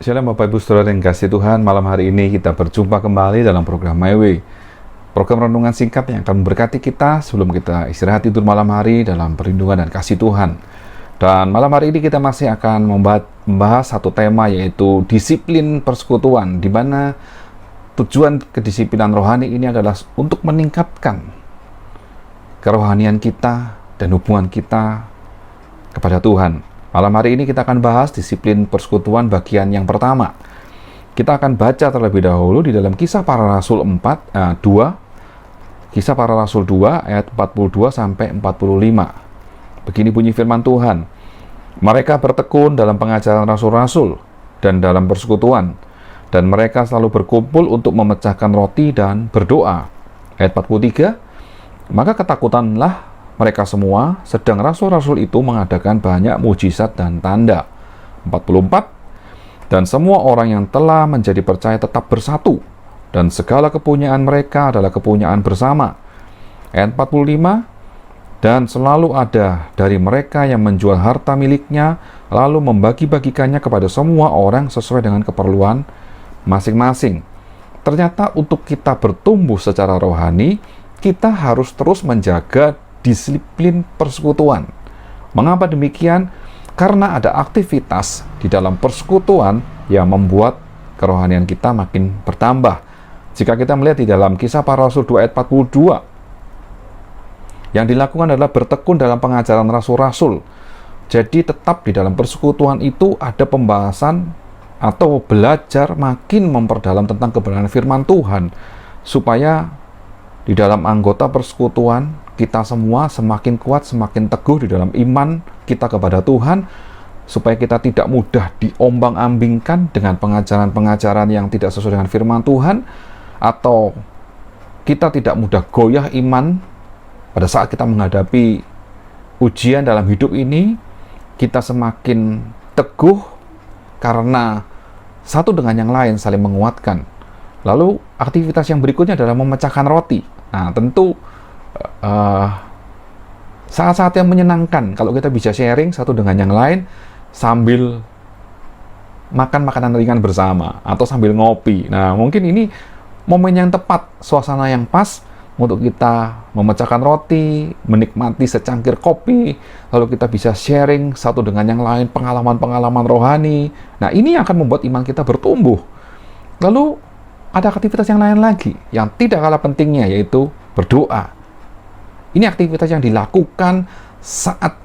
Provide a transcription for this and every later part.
Shalom Bapak Ibu Saudara yang kasih Tuhan, malam hari ini kita berjumpa kembali dalam program My Way. Program renungan singkat yang akan memberkati kita sebelum kita istirahat tidur malam hari dalam perlindungan dan kasih Tuhan. Dan malam hari ini kita masih akan membahas satu tema, yaitu disiplin persekutuan, di mana tujuan kedisiplinan rohani ini adalah untuk meningkatkan kerohanian kita dan hubungan kita kepada Tuhan. Malam hari ini kita akan bahas disiplin persekutuan bagian yang pertama. Kita akan baca terlebih dahulu di dalam Kisah Para Rasul 2, Kisah Para Rasul 2 ayat 42 sampai 45. Begini bunyi firman Tuhan. Mereka bertekun dalam pengajaran rasul-rasul dan dalam persekutuan, dan mereka selalu berkumpul untuk memecahkan roti dan berdoa. Ayat 43. Maka ketakutanlah mereka semua, sedang rasul-rasul itu mengadakan banyak mujizat dan tanda. 44. Dan semua orang yang telah menjadi percaya tetap bersatu, dan segala kepunyaan mereka adalah kepunyaan bersama. Ayat 45. Dan selalu ada dari mereka yang menjual harta miliknya, lalu membagi-bagikannya kepada semua orang sesuai dengan keperluan masing-masing. Ternyata untuk kita bertumbuh secara rohani, kita harus terus menjaga disiplin persekutuan. Mengapa demikian? Karena ada aktivitas di dalam persekutuan yang membuat kerohanian kita makin bertambah. Jika kita melihat di dalam Kisah Para Rasul 2 ayat 42, yang dilakukan adalah bertekun dalam pengajaran rasul-rasul. Jadi tetap di dalam persekutuan itu ada pembahasan atau belajar makin memperdalam tentang kebenaran firman Tuhan, supaya di dalam anggota persekutuan kita semua semakin kuat, semakin teguh di dalam iman kita kepada Tuhan, supaya kita tidak mudah diombang-ambingkan dengan pengajaran-pengajaran yang tidak sesuai dengan firman Tuhan, atau kita tidak mudah goyah iman pada saat kita menghadapi ujian dalam hidup ini. Kita semakin teguh karena satu dengan yang lain saling menguatkan. Lalu aktivitas yang berikutnya adalah memecahkan roti. Nah, tentu saat-saat yang menyenangkan kalau kita bisa sharing satu dengan yang lain sambil makan makanan ringan bersama atau sambil ngopi. Nah, mungkin ini momen yang tepat, suasana yang pas untuk kita memecahkan roti, menikmati secangkir kopi, lalu kita bisa sharing satu dengan yang lain pengalaman-pengalaman rohani. Nah, ini akan membuat iman kita bertumbuh. Lalu ada aktivitas yang lain lagi yang tidak kalah pentingnya, yaitu berdoa. Ini aktivitas yang dilakukan saat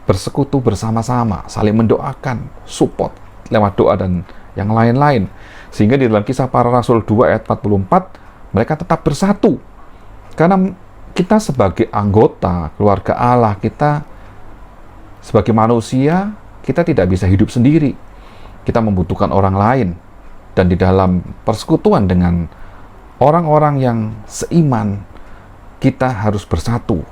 bersekutu bersama-sama, saling mendoakan, support lewat doa dan yang lain-lain. Sehingga di dalam Kisah Para Rasul 2 ayat 44, mereka tetap bersatu. Karena kita sebagai anggota keluarga Allah, kita sebagai manusia, kita tidak bisa hidup sendiri. Kita membutuhkan orang lain. Dan di dalam persekutuan dengan orang-orang yang seiman, kita harus bersatu.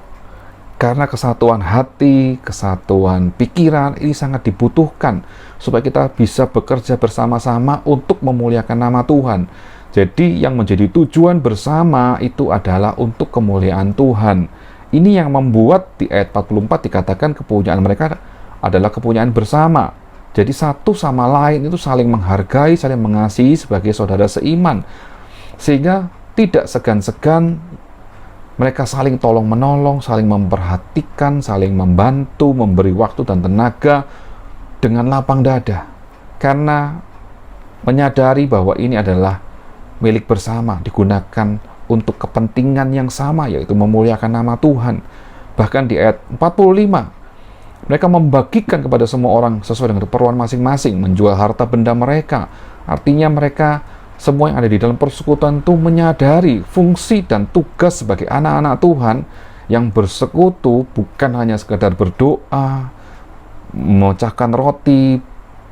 Karena kesatuan hati, kesatuan pikiran ini sangat dibutuhkan supaya kita bisa bekerja bersama-sama untuk memuliakan nama Tuhan. Jadi yang menjadi tujuan bersama itu adalah untuk kemuliaan Tuhan. Ini yang membuat di ayat 44 dikatakan kepunyaan mereka adalah kepunyaan bersama. Jadi satu sama lain itu saling menghargai, saling mengasihi sebagai saudara seiman. Sehingga tidak segan-segan mereka saling tolong-menolong, saling memperhatikan, saling membantu, memberi waktu dan tenaga dengan lapang dada. Karena menyadari bahwa ini adalah milik bersama, digunakan untuk kepentingan yang sama, yaitu memuliakan nama Tuhan. Bahkan di ayat 45, mereka membagikan kepada semua orang sesuai dengan keperluan masing-masing, menjual harta benda mereka. Artinya mereka semua yang ada di dalam persekutuan itu menyadari fungsi dan tugas sebagai anak-anak Tuhan yang bersekutu bukan hanya sekedar berdoa, memecahkan roti,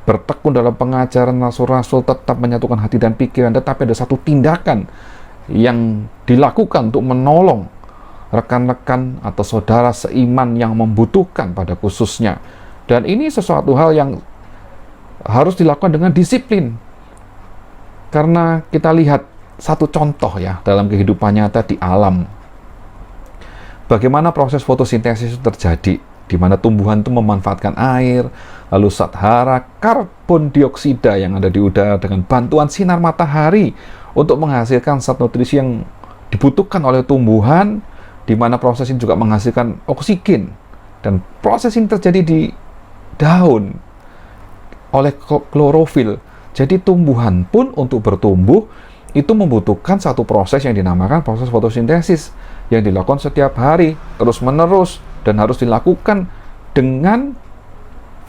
bertekun dalam pengajaran rasul-rasul, tetap menyatukan hati dan pikiran, tetapi ada satu tindakan yang dilakukan untuk menolong rekan-rekan atau saudara seiman yang membutuhkan pada khususnya. Dan ini sesuatu hal yang harus dilakukan dengan disiplin. Karena kita lihat satu contoh ya dalam kehidupan nyata di alam. Bagaimana proses fotosintesis itu terjadi. di mana tumbuhan itu memanfaatkan air, lalu zat hara, karbon dioksida yang ada di udara dengan bantuan sinar matahari untuk menghasilkan zat nutrisi yang dibutuhkan oleh tumbuhan, di mana proses ini juga menghasilkan oksigen, dan proses ini terjadi di daun oleh klorofil. Jadi tumbuhan pun untuk bertumbuh itu membutuhkan satu proses yang dinamakan proses fotosintesis yang dilakukan setiap hari terus-menerus dan harus dilakukan dengan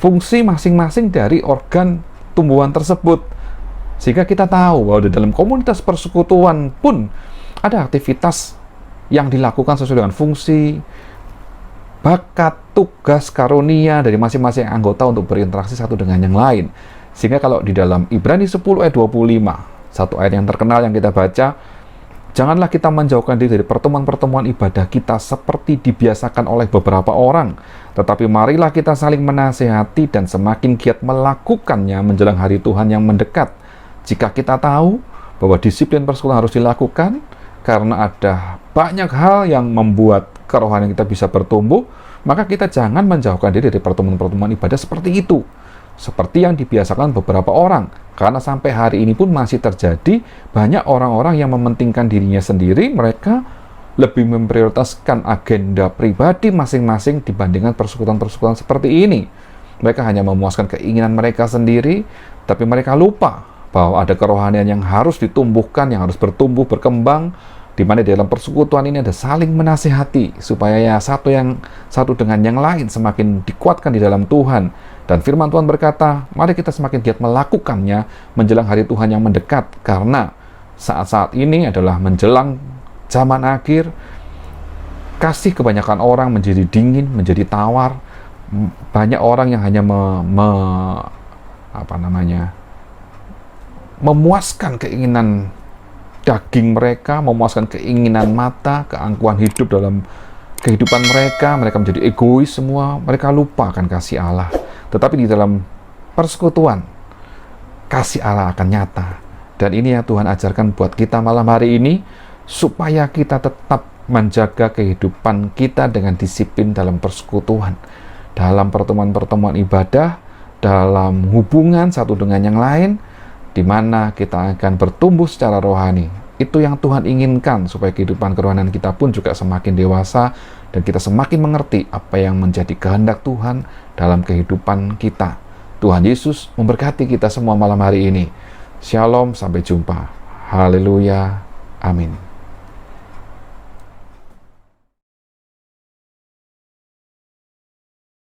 fungsi masing-masing dari organ tumbuhan tersebut. Sehingga kita tahu bahwa di dalam komunitas persekutuan pun ada aktivitas yang dilakukan sesuai dengan fungsi, bakat, tugas, karunia dari masing-masing anggota untuk berinteraksi satu dengan yang lain. Sehingga kalau di dalam Ibrani 10 ayat 25, satu ayat yang terkenal yang kita baca, janganlah kita menjauhkan diri dari pertemuan-pertemuan ibadah kita seperti dibiasakan oleh beberapa orang, tetapi marilah kita saling menasihati dan semakin giat melakukannya menjelang hari Tuhan yang mendekat. Jika kita tahu bahwa disiplin persekutuan harus dilakukan, karena ada banyak hal yang membuat kerohanian kita bisa bertumbuh, maka kita jangan menjauhkan diri dari pertemuan-pertemuan ibadah seperti itu, seperti yang dibiasakan beberapa orang. Karena sampai hari ini pun masih terjadi banyak orang-orang yang mementingkan dirinya sendiri, mereka lebih memprioritaskan agenda pribadi masing-masing dibandingkan persekutuan-persekutuan seperti ini. Mereka hanya memuaskan keinginan mereka sendiri, tapi mereka lupa bahwa ada kerohanian yang harus ditumbuhkan, yang harus bertumbuh, berkembang, di mana di dalam persekutuan ini ada saling menasihati supaya satu dengan yang lain semakin dikuatkan di dalam Tuhan. Dan firman Tuhan berkata, mari kita semakin giat melakukannya menjelang hari Tuhan yang mendekat, karena saat-saat ini adalah menjelang zaman akhir. Kasih kebanyakan orang menjadi dingin, menjadi tawar. Banyak orang yang hanya memuaskan keinginan daging mereka, memuaskan keinginan mata, keangkuhan hidup dalam kehidupan mereka. Mereka menjadi egois semua, mereka lupa akan kasih Allah. Tetapi di dalam persekutuan, kasih Allah akan nyata. Dan ini yang Tuhan ajarkan buat kita malam hari ini, supaya kita tetap menjaga kehidupan kita dengan disiplin dalam persekutuan, dalam pertemuan-pertemuan ibadah, dalam hubungan satu dengan yang lain, di mana kita akan bertumbuh secara rohani. Itu yang Tuhan inginkan, supaya kehidupan kerohanian kita pun juga semakin dewasa, dan kita semakin mengerti apa yang menjadi kehendak Tuhan dalam kehidupan kita. Tuhan Yesus memberkati kita semua malam hari ini. Shalom, sampai jumpa. Haleluya. Amin.